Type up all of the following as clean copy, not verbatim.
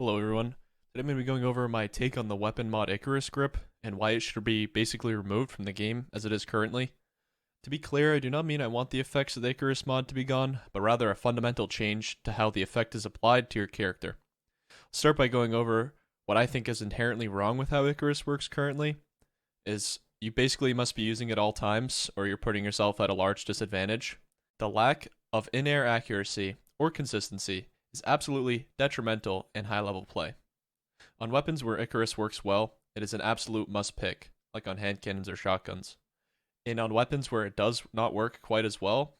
Hello everyone. Today I'm going to be going over my take on the weapon mod Icarus Grip and why it should be basically removed from the game as it is currently. To be clear, I do not mean I want the effects of the Icarus mod to be gone, but rather a fundamental change to how the effect is applied to your character. I'll start by going over what I think is inherently wrong with how Icarus works currently, is you basically must be using it all times or you're putting yourself at a large disadvantage. The lack of in-air accuracy or consistency is absolutely detrimental in high-level play. On weapons where Icarus works well, it is an absolute must-pick, like on hand cannons or shotguns. And on weapons where it does not work quite as well,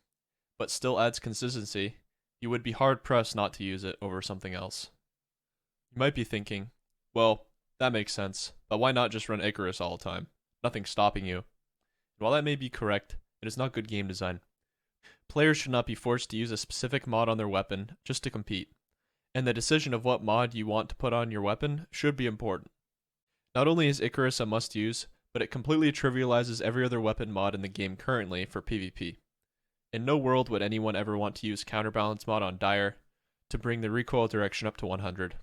but still adds consistency, you would be hard-pressed not to use it over something else. You might be thinking, well, that makes sense, but why not just run Icarus all the time? Nothing's stopping you. And while that may be correct, it is not good game design. Players should not be forced to use a specific mod on their weapon just to compete, and the decision of what mod you want to put on your weapon should be important. Not only is Icarus a must-use, but it completely trivializes every other weapon mod in the game currently for PvP. In no world would anyone ever want to use Counterbalance mod on Dire to bring the recoil direction up to 100.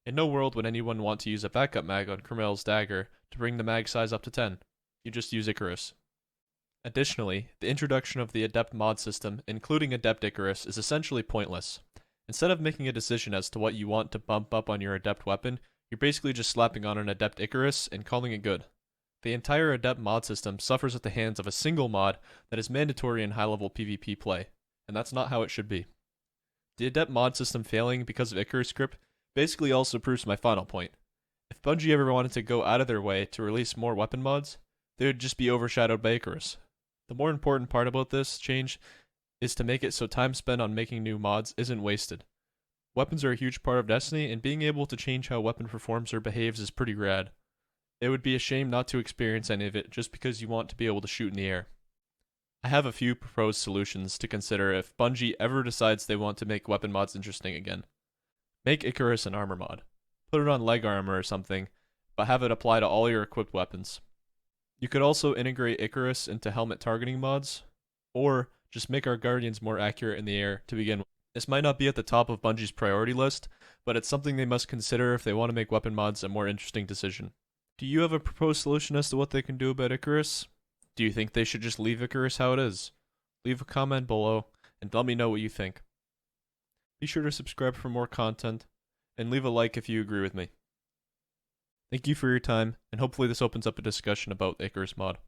In no world would anyone want to use a backup mag on Crimel's Dagger to bring the mag size up to 10. You just use Icarus. Additionally, the introduction of the Adept mod system, including Adept Icarus, is essentially pointless. Instead of making a decision as to what you want to bump up on your Adept weapon, you're basically just slapping on an Adept Icarus and calling it good. The entire Adept mod system suffers at the hands of a single mod that is mandatory in high-level PvP play, and that's not how it should be. The Adept mod system failing because of Icarus Grip basically also proves my final point. If Bungie ever wanted to go out of their way to release more weapon mods, they would just be overshadowed by Icarus. The more important part about this change is to make it so time spent on making new mods isn't wasted. Weapons are a huge part of Destiny, and being able to change how a weapon performs or behaves is pretty rad. It would be a shame not to experience any of it just because you want to be able to shoot in the air. I have a few proposed solutions to consider if Bungie ever decides they want to make weapon mods interesting again. Make Icarus an armor mod. Put it on leg armor or something, but have it apply to all your equipped weapons. You could also integrate Icarus into helmet targeting mods, or just make our guardians more accurate in the air to begin with. This might not be at the top of Bungie's priority list, but it's something they must consider if they want to make weapon mods a more interesting decision. Do you have a proposed solution as to what they can do about Icarus? Do you think they should just leave Icarus how it is? Leave a comment below and let me know what you think. Be sure to subscribe for more content, and leave a like if you agree with me. Thank you for your time, and hopefully this opens up a discussion about the Icarus mod.